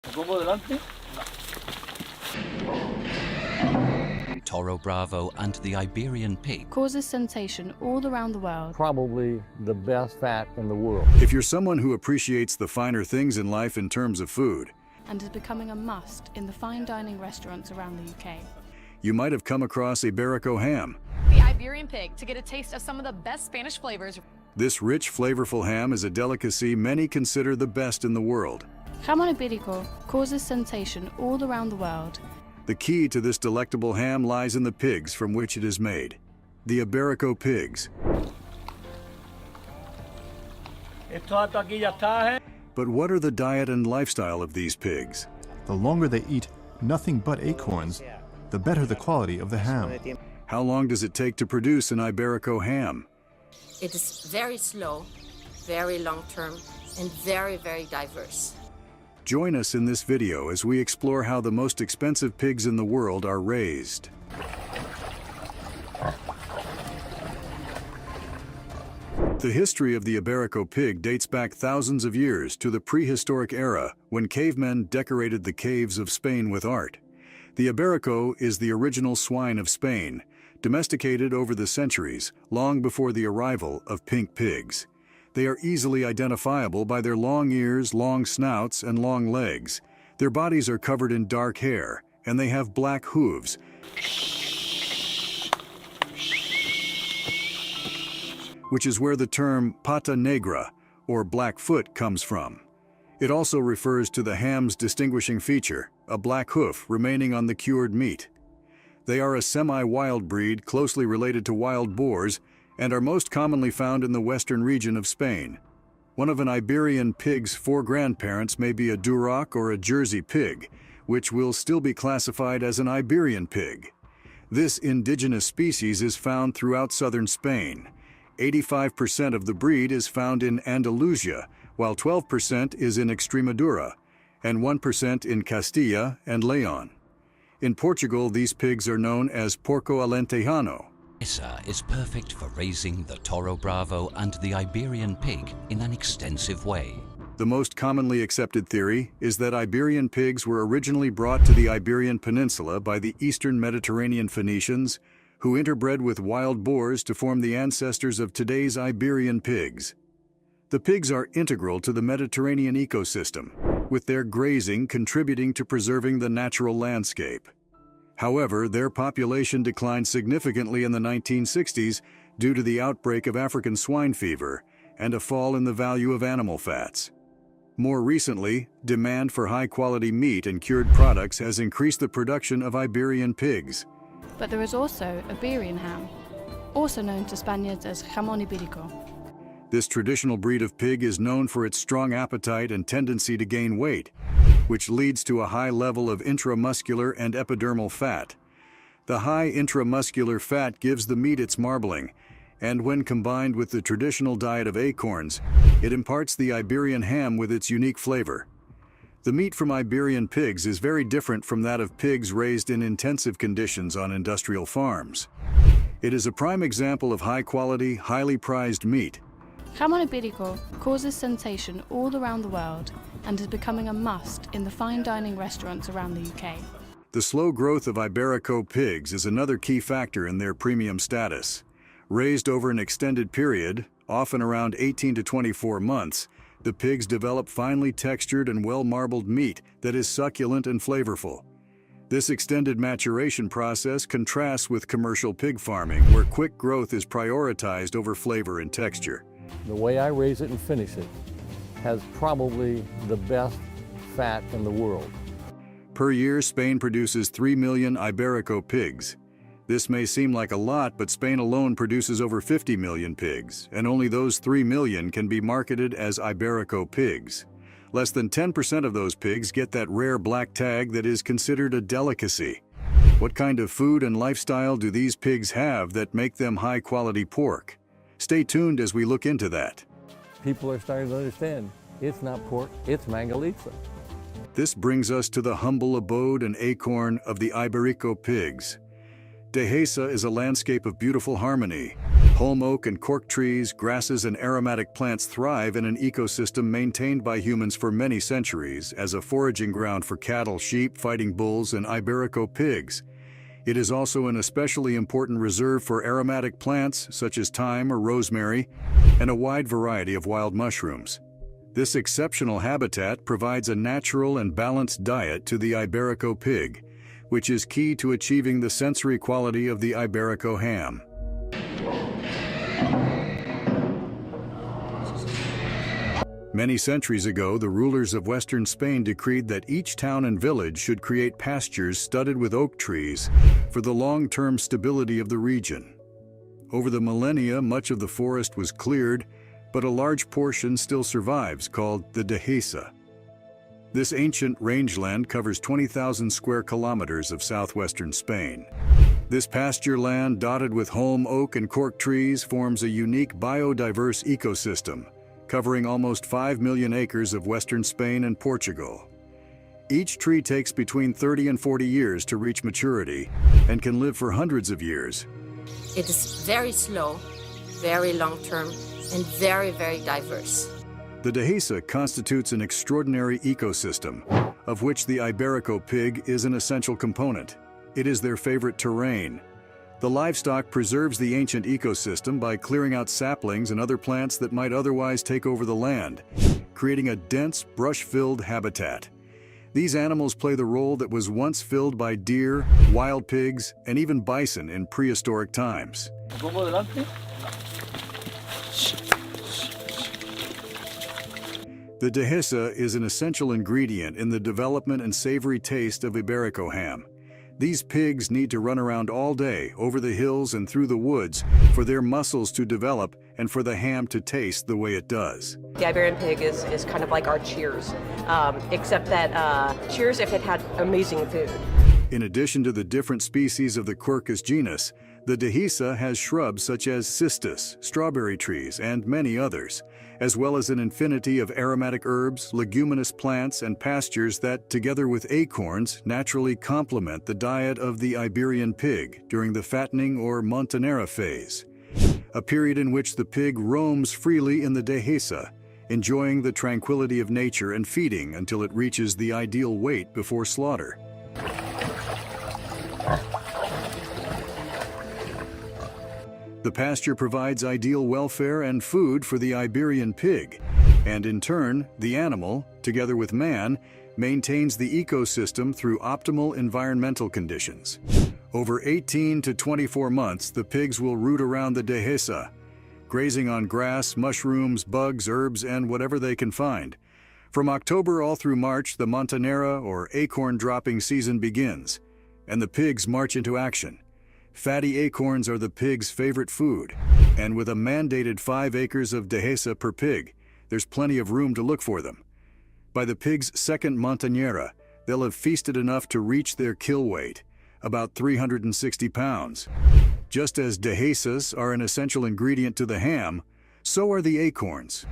¿Pongo delante? Toro Bravo and the Iberian pig causes sensation all around the world. Probably the best fat in the world. If you're someone who appreciates the finer things in life in terms of food, And is becoming a must in the fine dining restaurants around the UK. you might have come across Iberico ham. The Iberian pig to get a taste of some of the best Spanish flavors. This rich, flavorful ham is a delicacy many consider the best in the world. Jamón Iberico causes sensation all around the world. The key to this delectable ham lies in the pigs from which it is made. The Iberico pigs. Esto hasta aquí ya está, ¿eh? But what are the diet and lifestyle of these pigs? The longer they eat nothing but acorns, the better the quality of the ham. How long does it take to produce an Iberico ham? It is very slow, very long-term, and very, very diverse. Join us in this video as we explore how the most expensive pigs in the world are raised. The history of the Iberico pig dates back thousands of years to the prehistoric era when cavemen decorated the caves of Spain with art. The Iberico is the original swine of Spain, domesticated over the centuries, long before the arrival of pink pigs. They are easily identifiable by their long ears, long snouts, and long legs. Their bodies are covered in dark hair, and they have black hooves, which is where the term pata negra, or black foot, comes from. It also refers to the ham's distinguishing feature, a black hoof remaining on the cured meat. They are a semi-wild breed closely related to wild boars and are most commonly found in the western region of Spain. One of an Iberian pig's 4 grandparents may be a Duroc or a Jersey pig, which will still be classified as an Iberian pig. This indigenous species is found throughout southern Spain. 85% of the breed is found in Andalusia, while 12% is in Extremadura, and 1% in Castilla and Leon. In Portugal, these pigs are known as Porco Alentejano. Issa is perfect for raising the Toro Bravo and the Iberian pig in an extensive way. The most commonly accepted theory is that Iberian pigs were originally brought to the Iberian Peninsula by the Eastern Mediterranean Phoenicians, who interbred with wild boars to form the ancestors of today's Iberian pigs. The pigs are integral to the Mediterranean ecosystem, with their grazing contributing to preserving the natural landscape. However, their population declined significantly in the 1960s due to the outbreak of African swine fever and a fall in the value of animal fats. More recently, demand for high-quality meat and cured products has increased the production of Iberian pigs. But there is also Iberian ham, also known to Spaniards as Jamón Iberico. This traditional breed of pig is known for its strong appetite and tendency to gain weight, which leads to a high level of intramuscular and epidermal fat. The high intramuscular fat gives the meat its marbling, and when combined with the traditional diet of acorns, it imparts the Iberian ham with its unique flavor. The meat from Iberian pigs is very different from that of pigs raised in intensive conditions on industrial farms. It is a prime example of high-quality, highly prized meat. Jamón Iberico causes sensation all around the world and is becoming a must in the fine dining restaurants around the UK. The slow growth of Iberico pigs is another key factor in their premium status. Raised over an extended period, often around 18 to 24 months, the pigs develop finely textured and well-marbled meat that is succulent and flavorful. This extended maturation process contrasts with commercial pig farming, where quick growth is prioritized over flavor and texture. The way I raise it and finish it has probably the best fat in the world. Per year, Spain produces 3 million Iberico pigs. This may seem like a lot, but Spain alone produces over 50 million pigs, and only those 3 million can be marketed as Iberico pigs. Less than 10% of those pigs get that rare black tag that is considered a delicacy. What kind of food and lifestyle do these pigs have that make them high-quality pork? Stay tuned as we look into that. People are starting to understand it's not pork, it's mangalitza. This brings us to the humble abode and acorn of the Iberico pigs. Dehesa is a landscape of beautiful harmony, Holm oak and cork trees, grasses, and aromatic plants thrive in an ecosystem maintained by humans for many centuries as a foraging ground for cattle, sheep, fighting bulls, and Iberico pigs. It is also an especially important reserve for aromatic plants such as thyme or rosemary, and a wide variety of wild mushrooms. This exceptional habitat provides a natural and balanced diet to the Iberico pig, which is key to achieving the sensory quality of the Iberico ham. Many centuries ago, the rulers of western Spain decreed that each town and village should create pastures studded with oak trees for the long-term stability of the region. Over the millennia, much of the forest was cleared, but a large portion still survives, called the Dehesa. This ancient rangeland covers 20,000 square kilometers of southwestern Spain. This pasture land, dotted with holm, oak, and cork trees, forms a unique biodiverse ecosystem, covering almost 5 million acres of western Spain and Portugal. Each tree takes between 30 and 40 years to reach maturity and can live for hundreds of years. It is very slow, very long-term, and very, very diverse. The Dehesa constitutes an extraordinary ecosystem, of which the Iberico pig is an essential component. It is their favorite terrain. The livestock preserves the ancient ecosystem by clearing out saplings and other plants that might otherwise take over the land, creating a dense, brush-filled habitat. These animals play the role that was once filled by deer, wild pigs, and even bison in prehistoric times. The Dehesa is an essential ingredient in the development and savory taste of Iberico ham. These pigs need to run around all day, over the hills and through the woods, for their muscles to develop and for the ham to taste the way it does. The Iberian pig is kind of like our Cheers, except that Cheers if it had amazing food. In addition to the different species of the Quercus genus, the Dehesa has shrubs such as cistus, strawberry trees, and many others, as well as an infinity of aromatic herbs, leguminous plants, and pastures that, together with acorns, naturally complement the diet of the Iberian pig during the fattening or Montanera phase, a period in which the pig roams freely in the Dehesa, enjoying the tranquility of nature and feeding until it reaches the ideal weight before slaughter. The pasture provides ideal welfare and food for the Iberian pig, and in turn, the animal, together with man, maintains the ecosystem through optimal environmental conditions. Over 18 to 24 months, the pigs will root around the Dehesa, grazing on grass, mushrooms, bugs, herbs, and whatever they can find. From October all through March, the Montanera or acorn dropping season begins, and the pigs march into action. Fatty acorns are the pig's favorite food, and with a mandated 5 acres of Dehesa per pig, there's plenty of room to look for them. By the pig's second Montanera, they'll have feasted enough to reach their kill weight, about 360 pounds. Just as Dehesas are an essential ingredient to the ham, so are the acorns.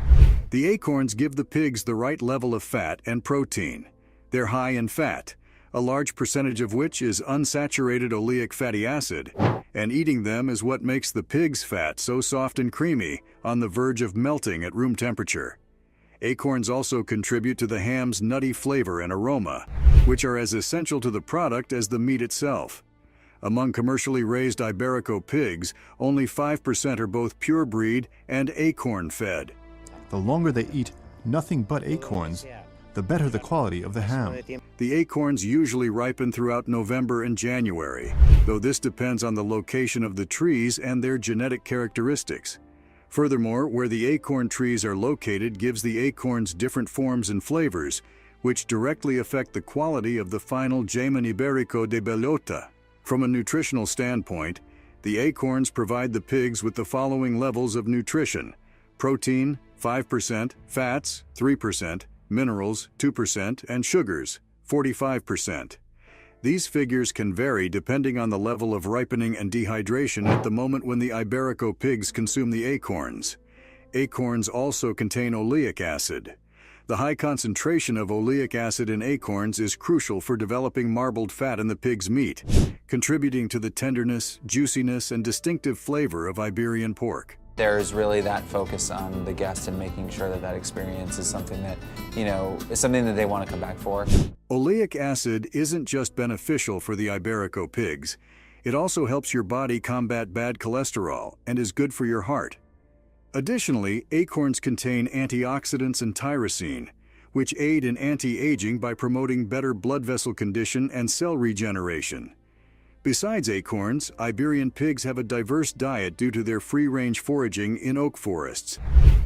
The acorns give the pigs the right level of fat and protein. They're high in fat, a large percentage of which is unsaturated oleic fatty acid, and eating them is what makes the pig's fat so soft and creamy, on the verge of melting at room temperature. Acorns also contribute to the ham's nutty flavor and aroma, which are as essential to the product as the meat itself. Among commercially raised Iberico pigs, only 5% are both pure breed and acorn-fed. The longer they eat nothing but acorns, the better the quality of the ham. The acorns usually ripen throughout November and January, though this depends on the location of the trees and their genetic characteristics. Furthermore, where the acorn trees are located gives the acorns different forms and flavors, which directly affect the quality of the final Jamin Iberico de Bellota. From a nutritional standpoint, the acorns provide the pigs with the following levels of nutrition: protein, 5%, fats, 3%, minerals, 2%, and sugars, 45%. These figures can vary depending on the level of ripening and dehydration at the moment when the Iberico pigs consume the acorns. Acorns also contain oleic acid. The high concentration of oleic acid in acorns is crucial for developing marbled fat in the pig's meat, contributing to the tenderness, juiciness, and distinctive flavor of Iberian pork. There's really that focus on the guest and making sure that that experience is something that, is something that they want to come back for. Oleic acid isn't just beneficial for the Iberico pigs, it also helps your body combat bad cholesterol and is good for your heart. Additionally, acorns contain antioxidants and tyrosine, which aid in anti-aging by promoting better blood vessel condition and cell regeneration. Besides acorns, Iberian pigs have a diverse diet due to their free-range foraging in oak forests.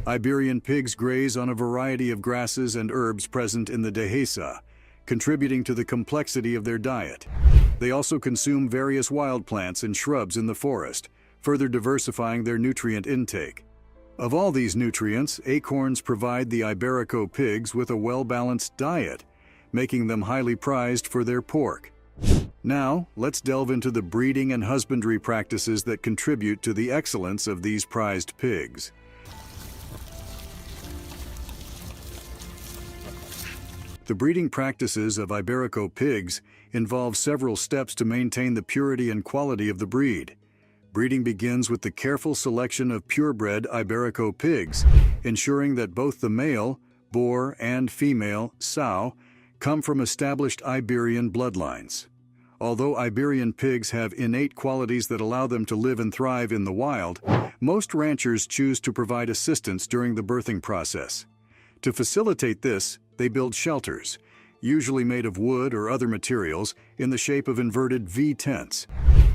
Iberian pigs graze on a variety of grasses and herbs present in the dehesa, contributing to the complexity of their diet. They also consume various wild plants and shrubs in the forest, further diversifying their nutrient intake. Of all these nutrients, acorns provide the Iberico pigs with a well-balanced diet, making them highly prized for their pork. Now, let's delve into the breeding and husbandry practices that contribute to the excellence of these prized pigs. The breeding practices of Iberico pigs involve several steps to maintain the purity and quality of the breed. Breeding begins with the careful selection of purebred Iberico pigs, ensuring that both the male, boar, and female, sow, come from established Iberian bloodlines. Although Iberian pigs have innate qualities that allow them to live and thrive in the wild, most ranchers choose to provide assistance during the birthing process. To facilitate this, they build shelters, usually made of wood or other materials, in the shape of inverted V tents.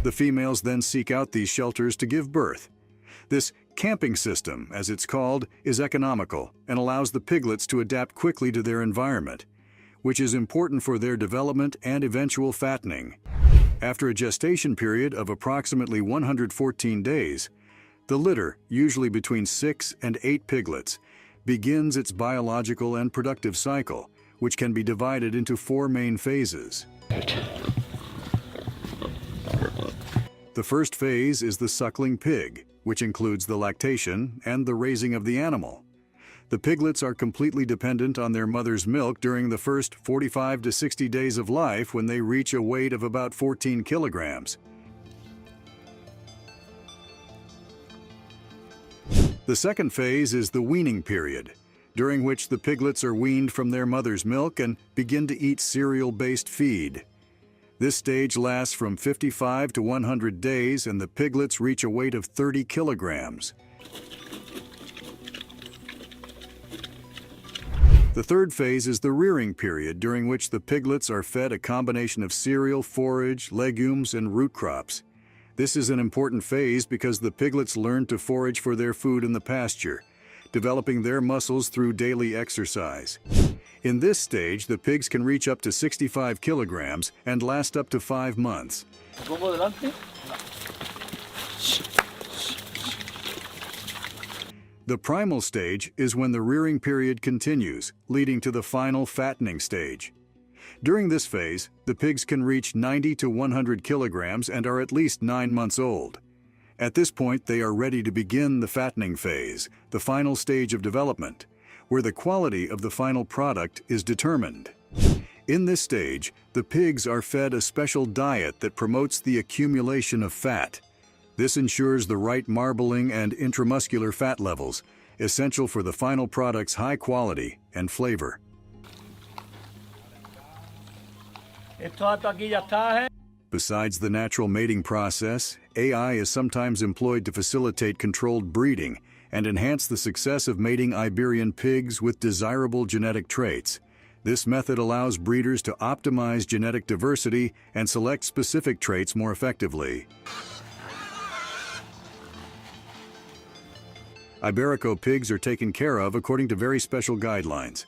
The females then seek out these shelters to give birth. This camping system, as it's called, is economical and allows the piglets to adapt quickly to their environment, which is important for their development and eventual fattening. After a gestation period of approximately 114 days, the litter, usually between 6 and 8 piglets, begins its biological and productive cycle, which can be divided into 4 main phases. The first phase is the suckling pig, which includes the lactation and the raising of the animal. The piglets are completely dependent on their mother's milk during the first 45 to 60 days of life when they reach a weight of about 14 kilograms. The second phase is the weaning period, during which the piglets are weaned from their mother's milk and begin to eat cereal-based feed. This stage lasts from 55 to 100 days and the piglets reach a weight of 30 kilograms. The third phase is the rearing period, during which the piglets are fed a combination of cereal, forage, legumes, and root crops. This is an important phase because the piglets learn to forage for their food in the pasture, developing their muscles through daily exercise. In this stage, the pigs can reach up to 65 kilograms and last up to 5 months. The primal stage is when the rearing period continues, leading to the final fattening stage. During this phase, the pigs can reach 90 to 100 kilograms and are at least 9 months old. At this point, they are ready to begin the fattening phase, the final stage of development, where the quality of the final product is determined. In this stage, the pigs are fed a special diet that promotes the accumulation of fat. This ensures the right marbling and intramuscular fat levels, essential for the final product's high quality and flavor. Besides the natural mating process, AI is sometimes employed to facilitate controlled breeding and enhance the success of mating Iberian pigs with desirable genetic traits. This method allows breeders to optimize genetic diversity and select specific traits more effectively. Iberico pigs are taken care of according to very special guidelines.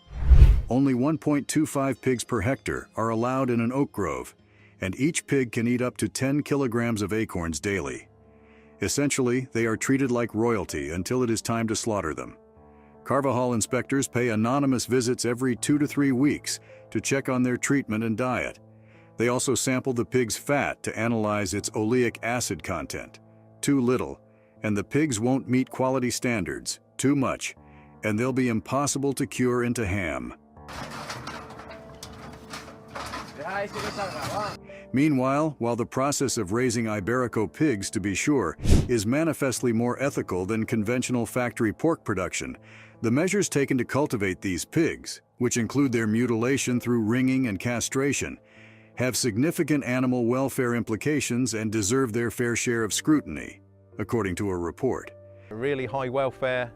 Only 1.25 pigs per hectare are allowed in an oak grove, and each pig can eat up to 10 kilograms of acorns daily. Essentially, they are treated like royalty until it is time to slaughter them. Carvajal inspectors pay anonymous visits every 2 to 3 weeks to check on their treatment and diet. They also sample the pig's fat to analyze its oleic acid content. Too little, and the pigs won't meet quality standards. Too much, and they'll be impossible to cure into ham. Meanwhile, while the process of raising Iberico pigs, to be sure, is manifestly more ethical than conventional factory pork production, the measures taken to cultivate these pigs, which include their mutilation through ringing and castration, have significant animal welfare implications and deserve their fair share of scrutiny, according to a report. A really high welfare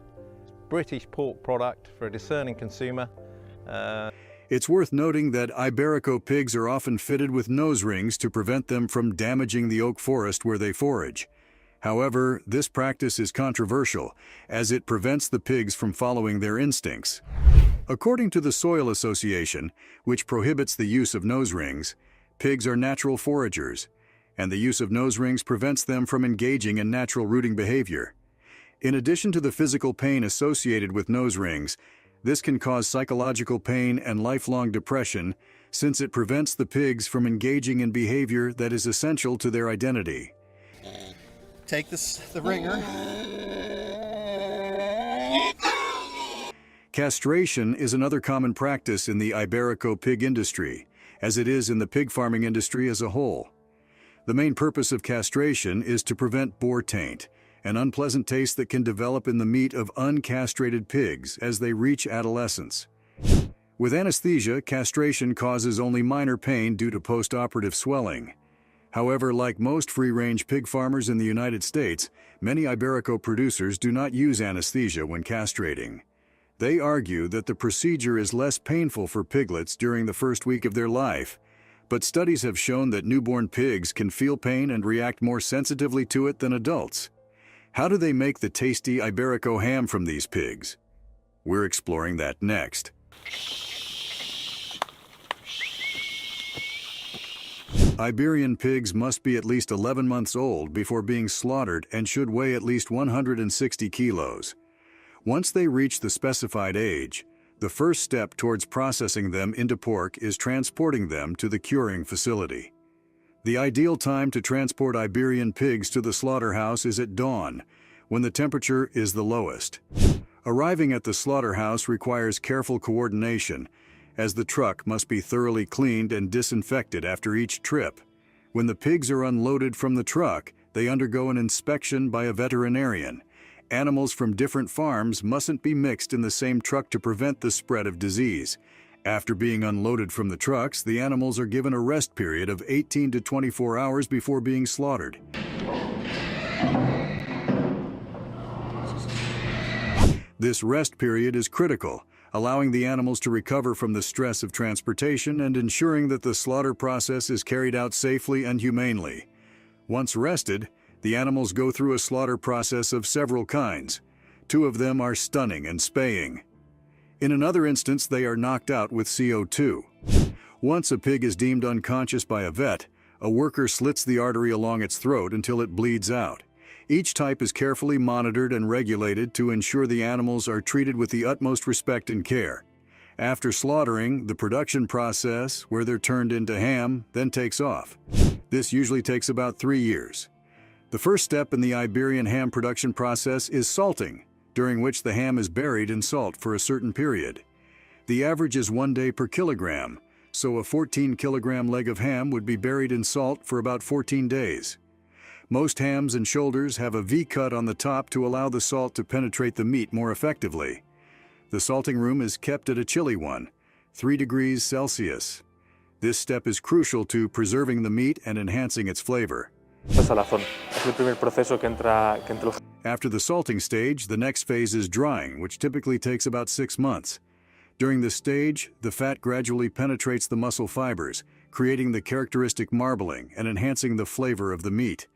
British pork product for a discerning consumer. It's worth noting that Iberico pigs are often fitted with nose rings to prevent them from damaging the oak forest where they forage. However, this practice is controversial, as it prevents the pigs from following their instincts. According to the Soil Association, which prohibits the use of nose rings, pigs are natural foragers, and the use of nose rings prevents them from engaging in natural rooting behavior. In addition to the physical pain associated with nose rings, this can cause psychological pain and lifelong depression, since it prevents the pigs from engaging in behavior that is essential to their identity. Take the ringer. Castration is another common practice in the Iberico pig industry, as it is in the pig farming industry as a whole. The main purpose of castration is to prevent boar taint, an unpleasant taste that can develop in the meat of uncastrated pigs as they reach adolescence. With anesthesia, castration causes only minor pain due to post-operative swelling. However, like most free-range pig farmers in the United States, many Iberico producers do not use anesthesia when castrating. They argue that the procedure is less painful for piglets during the first week of their life, but studies have shown that newborn pigs can feel pain and react more sensitively to it than adults. How do they make the tasty Iberico ham from these pigs? We're exploring that next. Iberian pigs must be at least 11 months old before being slaughtered and should weigh at least 160 kilos. Once they reach the specified age, the first step towards processing them into pork is transporting them to the curing facility. The ideal time to transport Iberian pigs to the slaughterhouse is at dawn, when the temperature is the lowest. Arriving at the slaughterhouse requires careful coordination, as the truck must be thoroughly cleaned and disinfected after each trip. When the pigs are unloaded from the truck, they undergo an inspection by a veterinarian. Animals from different farms mustn't be mixed in the same truck to prevent the spread of disease. After being unloaded from the trucks, the animals are given a rest period of 18 to 24 hours before being slaughtered. This rest period is critical, allowing the animals to recover from the stress of transportation and ensuring that the slaughter process is carried out safely and humanely. Once rested, the animals go through a slaughter process of several kinds. Two of them are stunning and spaying. In another instance, they are knocked out with CO2. Once a pig is deemed unconscious by a vet, a worker slits the artery along its throat until it bleeds out. Each type is carefully monitored and regulated to ensure the animals are treated with the utmost respect and care. After slaughtering, the production process, where they're turned into ham, then takes off. This usually takes about 3 years. The first step in the Iberian ham production process is salting, during which the ham is buried in salt for a certain period. The average is 1 day per kilogram, so a 14-kilogram leg of ham would be buried in salt for about 14 days. Most hams and shoulders have a V-cut on the top to allow the salt to penetrate the meat more effectively. The salting room is kept at a chilly one, 3 degrees Celsius. This step is crucial to preserving the meat and enhancing its flavor. After the salting stage, the next phase is drying, which typically takes about 6 months. During this stage, the fat gradually penetrates the muscle fibers, creating the characteristic marbling and enhancing the flavor of the meat.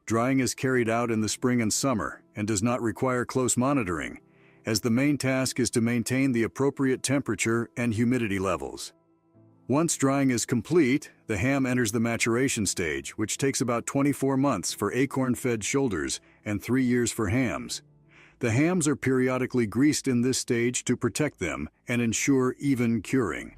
Drying is carried out in the spring and summer and does not require close monitoring, as the main task is to maintain the appropriate temperature and humidity levels. Once drying is complete, the ham enters the maturation stage, which takes about 24 months for acorn-fed shoulders and 3 years for hams. The hams are periodically greased in this stage to protect them and ensure even curing.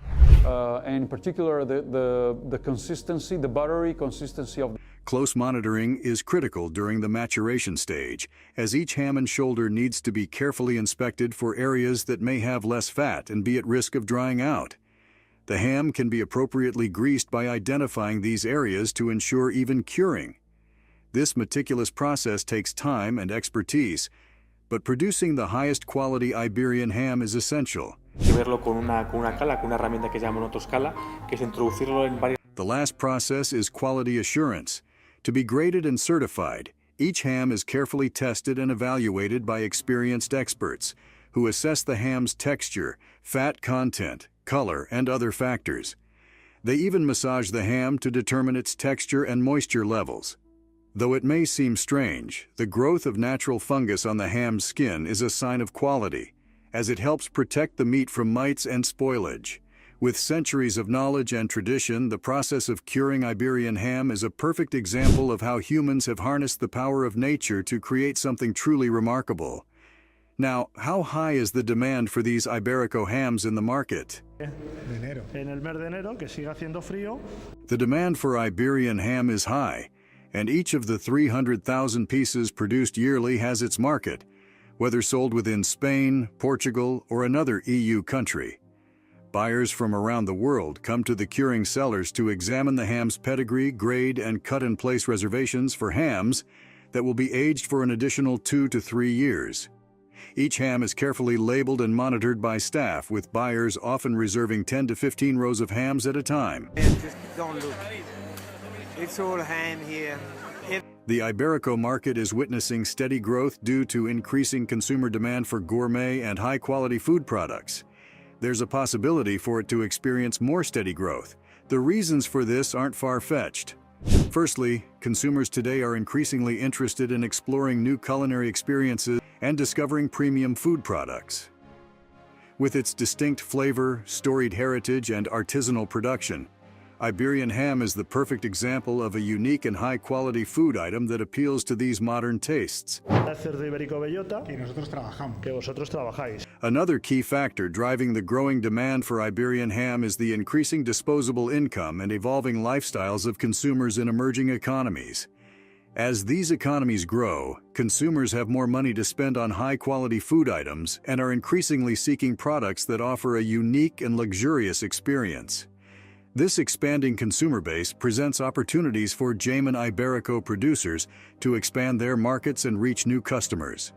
and in particular the consistency, the buttery consistency of. Close monitoring is critical during the maturation stage, as each ham and shoulder needs to be carefully inspected for areas that may have less fat and be at risk of drying out. The ham can be appropriately greased by identifying these areas to ensure even curing. This meticulous process takes time and expertise, but producing the highest quality Iberian ham is essential. The last process is quality assurance. To be graded and certified, each ham is carefully tested and evaluated by experienced experts who assess the ham's texture, fat content, color, and other factors. They even massage the ham to determine its texture and moisture levels. Though it may seem strange, the growth of natural fungus on the ham's skin is a sign of quality, as it helps protect the meat from mites and spoilage. With centuries of knowledge and tradition, the process of curing Iberian ham is a perfect example of how humans have harnessed the power of nature to create something truly remarkable. Now, how high is the demand for these Iberico hams in the market? The demand for Iberian ham is high, and each of the 300,000 pieces produced yearly has its market, whether sold within Spain, Portugal, or another EU country. Buyers from around the world come to the curing cellars to examine the ham's pedigree, grade, and cut-in-place reservations for hams that will be aged for an additional 2 to 3 years. Each ham is carefully labeled and monitored by staff, with buyers often reserving 10 to 15 rows of hams at a time. Just don't look. It's all ham here. The Iberico market is witnessing steady growth due to increasing consumer demand for gourmet and high-quality food products. There's a possibility for it to experience more steady growth. The reasons for this aren't far-fetched. Firstly, consumers today are increasingly interested in exploring new culinary experiences and discovering premium food products. With its distinct flavor, storied heritage, and artisanal production, Iberian ham is the perfect example of a unique and high-quality food item that appeals to these modern tastes. Another key factor driving the growing demand for Iberian ham is the increasing disposable income and evolving lifestyles of consumers in emerging economies. As these economies grow, consumers have more money to spend on high-quality food items and are increasingly seeking products that offer a unique and luxurious experience. This expanding consumer base presents opportunities for Jamin Iberico producers to expand their markets and reach new customers.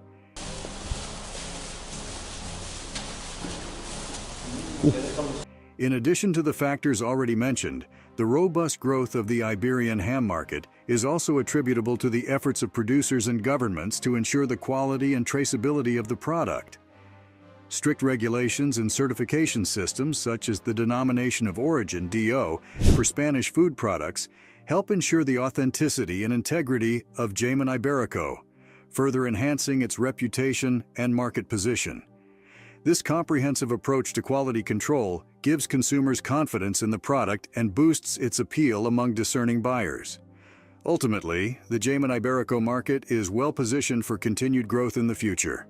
In addition to the factors already mentioned, the robust growth of the Iberian ham market is also attributable to the efforts of producers and governments to ensure the quality and traceability of the product. Strict regulations and certification systems, such as the Denomination of Origin (DO) for Spanish food products, help ensure the authenticity and integrity of Jamin Iberico, further enhancing its reputation and market position. This comprehensive approach to quality control gives consumers confidence in the product and boosts its appeal among discerning buyers. Ultimately, the Jamin Iberico market is well positioned for continued growth in the future.